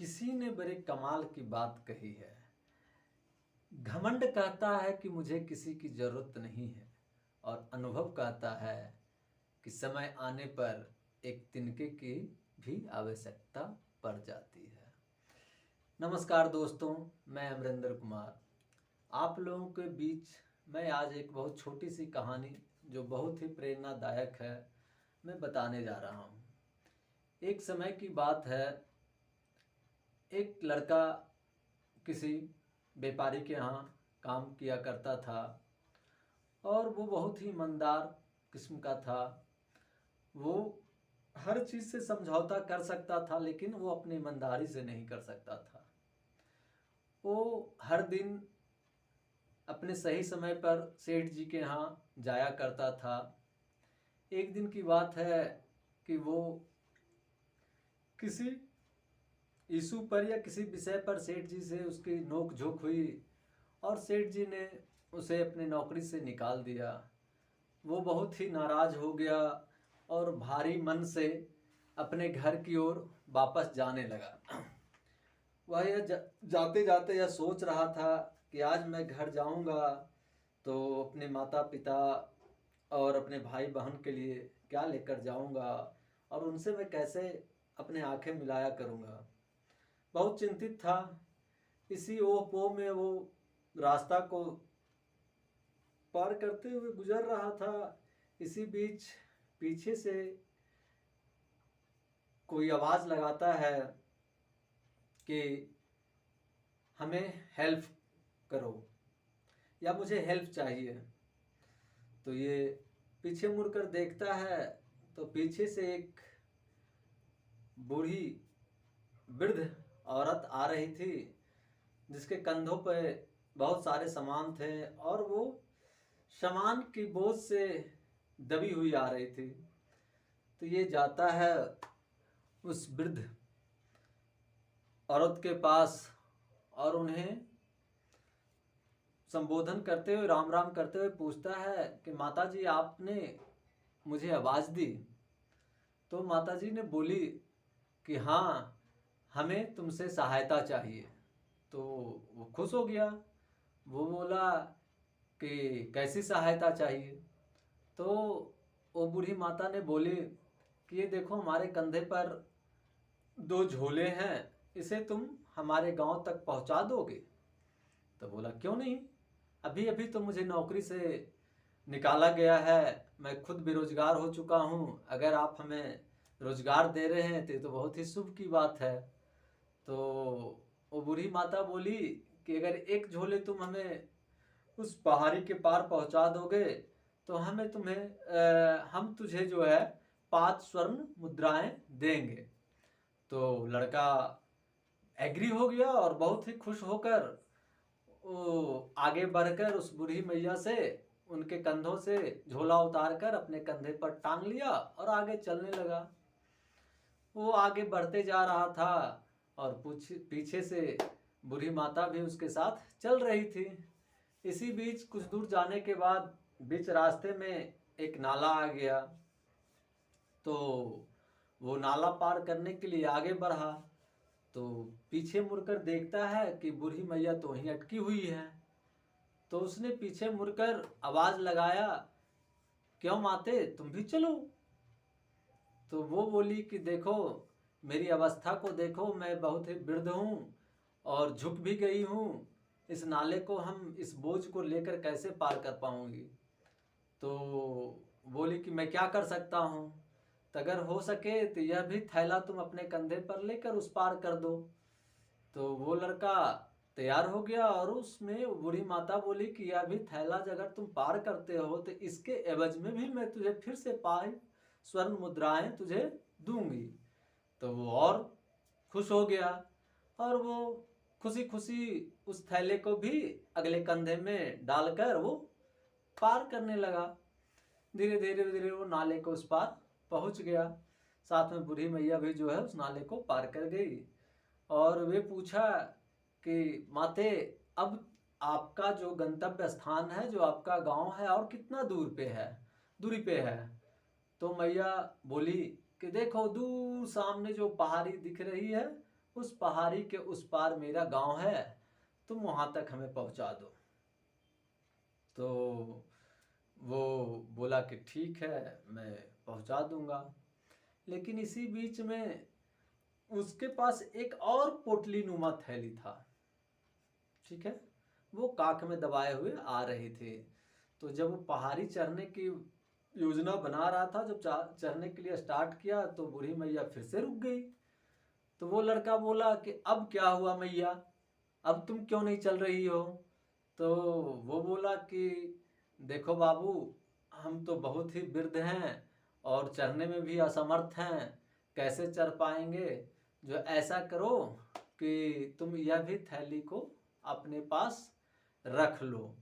किसी ने बड़े कमाल की बात कही है। घमंड कहता है कि मुझे किसी की ज़रूरत नहीं है, और अनुभव कहता है कि समय आने पर एक तिनके की भी आवश्यकता पड़ जाती है। नमस्कार दोस्तों, मैं अमरिंदर कुमार आप लोगों के बीच मैं आज एक बहुत छोटी सी कहानी जो बहुत ही प्रेरणादायक है मैं बताने जा रहा हूँ। एक समय की बात है, एक लड़का किसी व्यापारी के यहाँ काम किया करता था और वो बहुत ही ईमानदार किस्म का था। वो हर चीज़ से समझौता कर सकता था, लेकिन वो अपनी ईमानदारी से नहीं कर सकता था। वो हर दिन अपने सही समय पर सेठ जी के यहाँ जाया करता था। एक दिन की बात है कि वो किसी इशू पर या किसी विषय पर सेठ जी से उसकी नोक झोंक हुई और सेठ जी ने उसे अपनी नौकरी से निकाल दिया। वो बहुत ही नाराज़ हो गया और भारी मन से अपने घर की ओर वापस जाने लगा। वह जाते जाते यह सोच रहा था कि आज मैं घर जाऊंगा तो अपने माता पिता और अपने भाई बहन के लिए क्या लेकर जाऊंगा और उनसे मैं कैसे अपने आंखें मिलाया करूंगा। बहुत चिंतित था। इसी ओह पोह में वो रास्ता को पार करते हुए गुजर रहा था। इसी बीच पीछे से कोई आवाज़ लगाता है कि हमें हेल्प करो या मुझे हेल्प चाहिए। तो ये पीछे मुड़कर देखता है तो पीछे से एक बूढ़ी वृद्ध औरत आ रही थी, जिसके कंधों पे बहुत सारे सामान थे और वो सामान की बोझ से दबी हुई आ रही थी। तो ये जाता है उस वृद्ध औरत के पास और उन्हें संबोधन करते हुए राम राम करते हुए पूछता है कि माता जी आपने मुझे आवाज़ दी। तो माता जी ने बोली कि हाँ, हमें तुमसे सहायता चाहिए। तो वो खुश हो गया। वो बोला कि कैसी सहायता चाहिए। तो वो बूढ़ी माता ने बोली कि ये देखो हमारे कंधे पर 2 झोले हैं, इसे तुम हमारे गांव तक पहुंचा दोगे। तो बोला क्यों नहीं, अभी अभी तो मुझे नौकरी से निकाला गया है, मैं खुद बेरोजगार हो चुका हूँ। अगर आप हमें रोजगार दे रहे हैं तो ये तो बहुत ही शुभ की बात है। तो वो बूढ़ी माता बोली कि अगर एक झोले तुम हमें उस पहाड़ी के पार पहुंचा दोगे तो हम तुझे जो है 5 स्वर्ण मुद्राएं देंगे। तो लड़का एग्री हो गया और बहुत ही खुश होकर वो आगे बढ़कर उस बूढ़ी मैया से उनके कंधों से झोला उतार कर अपने कंधे पर टांग लिया और आगे चलने लगा। वो आगे बढ़ते जा रहा था और पीछे से बूढ़ी माता भी उसके साथ चल रही थी। इसी बीच कुछ दूर जाने के बाद बीच रास्ते में एक नाला आ गया। तो वो नाला पार करने के लिए आगे बढ़ा तो पीछे मुड़कर देखता है कि बूढ़ी मैया तो वहीं अटकी हुई है। तो उसने पीछे मुड़कर आवाज़ लगाया, क्यों माते तुम भी चलो। तो वो बोली कि देखो मेरी अवस्था को देखो, मैं बहुत ही वृद्ध हूँ और झुक भी गई हूँ, इस नाले को हम इस बोझ को लेकर कैसे पार कर पाऊंगी। तो बोली कि मैं क्या कर सकता हूँ, तो अगर हो सके तो यह भी थैला तुम अपने कंधे पर लेकर उस पार कर दो। तो वो लड़का तैयार हो गया और उसमें बूढ़ी माता बोली कि यह भी थैला अगर तुम पार करते हो तो इसके एवज में भी मैं तुझे फिर से 5 स्वर्ण मुद्राएं तुझे दूंगी। तो वो और खुश हो गया और वो खुशी खुशी उस थैले को भी अगले कंधे में डालकर वो पार करने लगा। धीरे धीरे धीरे वो नाले को उस पार पहुंच गया। साथ में बूढ़ी मैया भी जो है उस नाले को पार कर गई। और वे पूछा कि माते अब आपका जो गंतव्य स्थान है, जो आपका गांव है, और कितना दूरी पे है। तो मैया बोली कि देखो दूर सामने जो पहाड़ी दिख रही है उस पहाड़ी के उस पार मेरा गांव है, तुम वहां तक हमें पहुंचा दो। तो वो बोला कि ठीक है, मैं पहुंचा दूंगा। लेकिन इसी बीच में उसके पास एक और पोटली नुमा थैली था, ठीक है, वो काख में दबाए हुए आ रही थी। तो जब वो पहाड़ी चढ़ने की योजना बना रहा था, जब चढ़ने के लिए स्टार्ट किया, तो बूढ़ी मैया फिर से रुक गई। तो वो लड़का बोला कि अब क्या हुआ मैया, अब तुम क्यों नहीं चल रही हो? तो वो बोला कि देखो बाबू, हम तो बहुत ही वृद्ध हैं और चढ़ने में भी असमर्थ हैं, कैसे चढ़ पाएंगे? जो ऐसा करो कि तुम यह भी थैली को अपने पास रख लो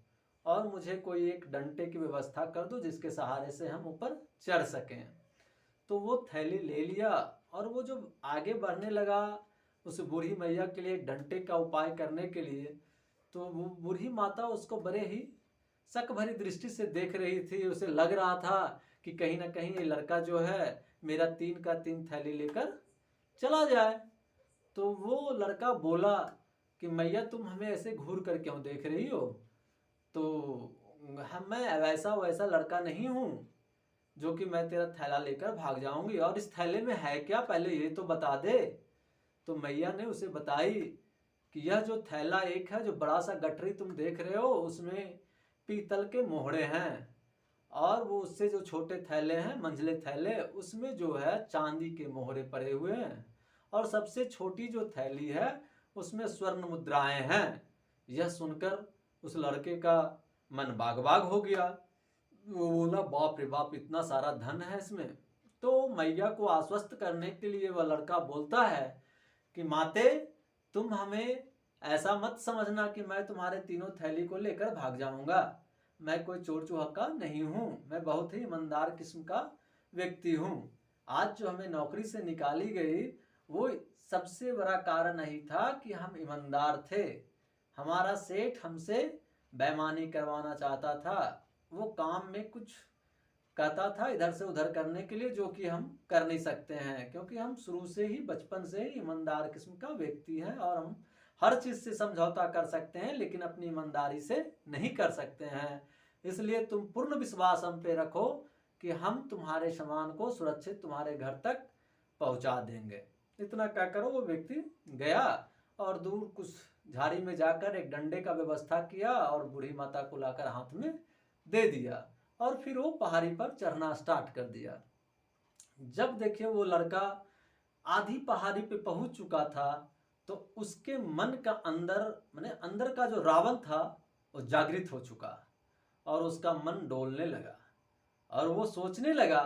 और मुझे कोई एक डंडे की व्यवस्था कर दो जिसके सहारे से हम ऊपर चढ़ सकें। तो वो थैली ले लिया और वो जो आगे बढ़ने लगा उस बूढ़ी मैया के लिए डंडे का उपाय करने के लिए, तो वो बूढ़ी माता उसको बड़े ही शक भरी दृष्टि से देख रही थी। उसे लग रहा था कि कहीं ना कहीं ये लड़का जो है मेरा 3 का 3 थैली लेकर चला जाए। तो वो लड़का बोला कि मैया तुम हमें ऐसे घूर कर क्यों देख रही हो? तो मैं वैसा वैसा लड़का नहीं हूँ जो कि मैं तेरा थैला लेकर भाग जाऊंगी, और इस थैले में है क्या पहले ये तो बता दे। तो मैया ने उसे बताई कि यह जो थैला एक है, जो बड़ा सा गठरी तुम देख रहे हो, उसमें पीतल के मोहड़े हैं, और वो उससे जो छोटे थैले हैं, मंझले थैले, उसमें जो है चांदी के मोहरे पड़े हुए हैं, और सबसे छोटी जो थैली है उसमें स्वर्ण मुद्राएं हैं। यह सुनकर उस लड़के का मन बाग बाग हो गया। वो बोला बाप रे बाप, इतना सारा धन है इसमें। तो मैया को आश्वस्त करने के लिए वह लड़का बोलता है कि माते, तुम हमें ऐसा मत समझना कि मैं तुम्हारे तीनों थैली को लेकर भाग जाऊंगा। मैं कोई चोर चुहक्का नहीं हूँ, मैं बहुत ही ईमानदार किस्म का व्यक्ति हूँ। आज जो हमें नौकरी से निकाली गई, वो सबसे बड़ा कारण यही था कि हम ईमानदार थे। हमारा सेठ हमसे बेईमानी करवाना चाहता था, वो काम में कुछ कहता था इधर से उधर करने के लिए, जो कि हम कर नहीं सकते हैं, क्योंकि हम शुरू से ही बचपन से ही ईमानदार किस्म का व्यक्ति हैं, और हम हर चीज से समझौता कर सकते हैं लेकिन अपनी ईमानदारी से नहीं कर सकते हैं। इसलिए तुम पूर्ण विश्वास हम पे रखो कि हम तुम्हारे सामान को सुरक्षित तुम्हारे घर तक पहुंचा देंगे। इतना कहकर वो व्यक्ति गया और दूर कुछ झाड़ी में जाकर एक डंडे का व्यवस्था किया और बूढ़ी माता को लाकर हाथ में दे दिया, और फिर वो पहाड़ी पर चढ़ना स्टार्ट कर दिया। जब देखिए वो लड़का आधी पहाड़ी पे पहुंच चुका था, तो उसके मन का अंदर, माने अंदर का जो रावण था, वो जागृत हो चुका, और उसका मन डोलने लगा, और वो सोचने लगा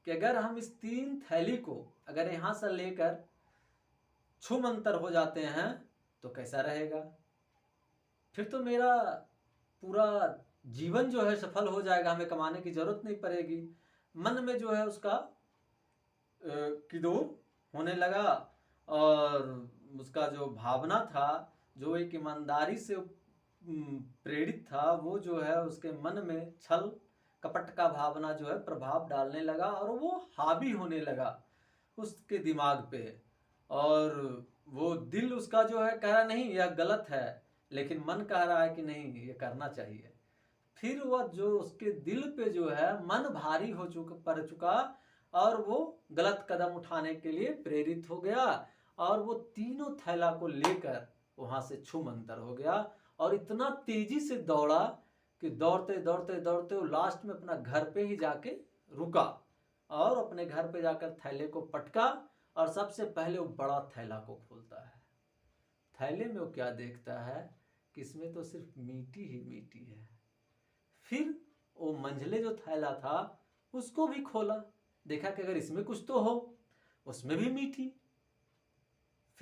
कि अगर हम इस 3 थैली को अगर यहां से लेकर छूमंतर हो जाते हैं तो कैसा रहेगा? फिर तो मेरा पूरा जीवन जो है सफल हो जाएगा, हमें कमाने की जरूरत नहीं पड़ेगी। मन में जो है उसका किदोर होने लगा, और उसका जो भावना था, जो एक ईमानदारी से प्रेरित था, वो जो है उसके मन में छल कपट का भावना जो है प्रभाव डालने लगा, और वो हावी होने लगा उसके दिमाग पे। और वो दिल उसका जो है कह रहा नहीं यह गलत है, लेकिन मन कह रहा है कि नहीं ये करना चाहिए। फिर वह जो उसके दिल पे जो है मन भारी हो पड़ चुका, और वो गलत कदम उठाने के लिए प्रेरित हो गया, और वो तीनों थैला को लेकर वहां से छूमंतर हो गया, और इतना तेजी से दौड़ा कि दौड़ते दौड़ते दौड़ते वो लास्ट में अपना घर पे ही जाके रुका, और अपने घर पे जाकर थैले को पटका, और सबसे पहले वो बड़ा थैला को खोलता है। थैले में वो क्या देखता है कि इसमें तो सिर्फ मिट्टी ही मिट्टी है। फिर वो मंझले जो थैला था उसको भी खोला, देखा कि अगर इसमें कुछ तो हो, उसमें भी मीठी।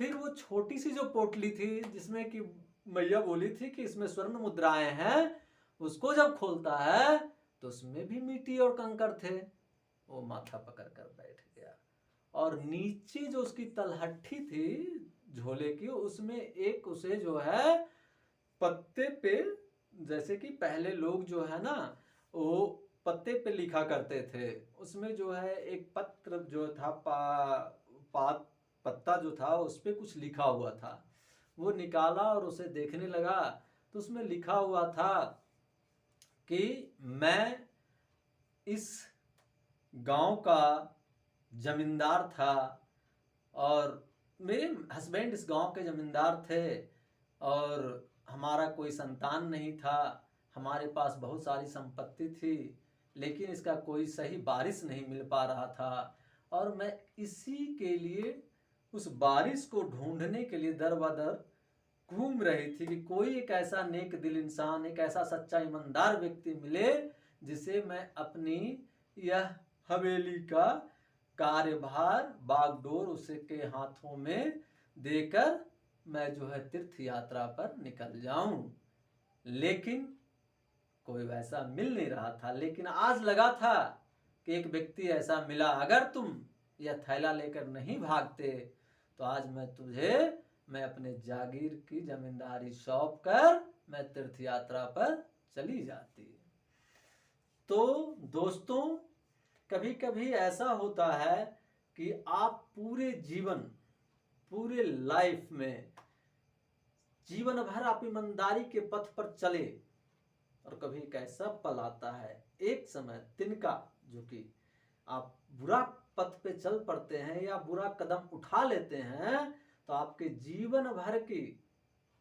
फिर वो छोटी सी जो पोटली थी जिसमें कि मैया बोली थी कि इसमें स्वर्ण मुद्राएं हैं, उसको जब खोलता है तो उसमें भी मिट्टी और कंकड़ थे। वो माथा पकड़ कर बैठ गया, और नीचे जो उसकी तलहट्टी थी झोले की, उसमें एक उसे जो है पत्ते पे, जैसे कि पहले लोग जो है ना वो पत्ते पे लिखा करते थे, उसमें जो है एक पत्र जो था पत्ता जो था उस पे कुछ लिखा हुआ था। वो निकाला और उसे देखने लगा तो उसमें लिखा हुआ था कि मैं इस गांव का जमींदार था और मेरे हस्बैंड इस गांव के जमींदार थे और हमारा कोई संतान नहीं था। हमारे पास बहुत सारी संपत्ति थी लेकिन इसका कोई सही वारिस नहीं मिल पा रहा था और मैं इसी के लिए उस वारिस को ढूंढने के लिए दर बदर घूम रही थी कि कोई एक ऐसा नेक दिल इंसान, एक ऐसा सच्चा ईमानदार व्यक्ति मिले जिसे मैं अपनी यह हवेली का कार्यभार बागडोर उसके हाथों में देकर मैं जो है तीर्थ यात्रा पर निकल जाऊं। लेकिन कोई वैसा मिल नहीं रहा था। लेकिन आज लगा था कि एक व्यक्ति ऐसा मिला, अगर तुम यह थैला लेकर नहीं भागते तो आज मैं अपने जागीर की जमींदारी सौंप कर मैं तीर्थ यात्रा पर चली जाती। तो दोस्तों, कभी कभी ऐसा होता है कि आप पूरे जीवन, पूरे लाइफ में जीवन भर आप ईमानदारी के पथ पर चले और कभी एक ऐसा पल आता है, एक समय तिनका, जो कि आप बुरा पथ पे चल पड़ते हैं या बुरा कदम उठा लेते हैं तो आपके जीवन भर की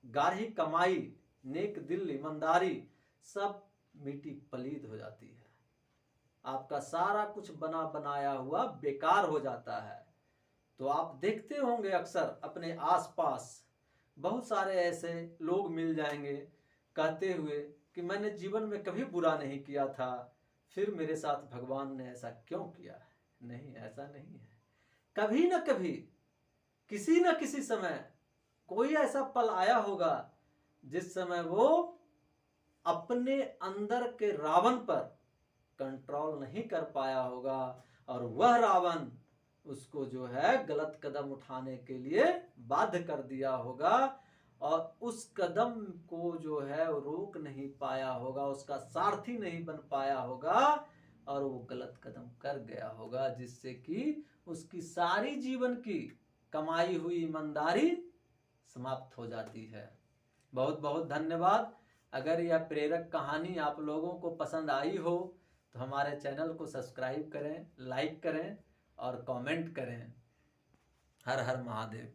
गाढ़ी कमाई, नेक दिल, ईमानदारी सब मिट्टी पलीद हो जाती है। आपका सारा कुछ बना बनाया हुआ बेकार हो जाता है। तो आप देखते होंगे अक्सर अपने आसपास बहुत सारे ऐसे लोग मिल जाएंगे कहते हुए कि मैंने जीवन में कभी बुरा नहीं किया था, फिर मेरे साथ भगवान ने ऐसा क्यों किया है। नहीं, ऐसा नहीं है। कभी ना कभी, किसी न किसी समय कोई ऐसा पल आया होगा जिस समय वो अपने अंदर के रावण पर कंट्रोल नहीं कर पाया होगा और वह रावण उसको जो है गलत कदम उठाने के लिए बाध्य कर दिया होगा और उस कदम को जो है रोक नहीं पाया होगा, उसका सारथी नहीं बन पाया होगा और वो गलत कदम कर गया होगा, जिससे कि उसकी सारी जीवन की कमाई हुई ईमानदारी समाप्त हो जाती है। बहुत बहुत धन्यवाद। अगर यह प्रेरक कहानी आप लोगों को पसंद आई हो तो हमारे चैनल को सब्सक्राइब करें, लाइक करें और कमेंट करें। हर हर महादेव।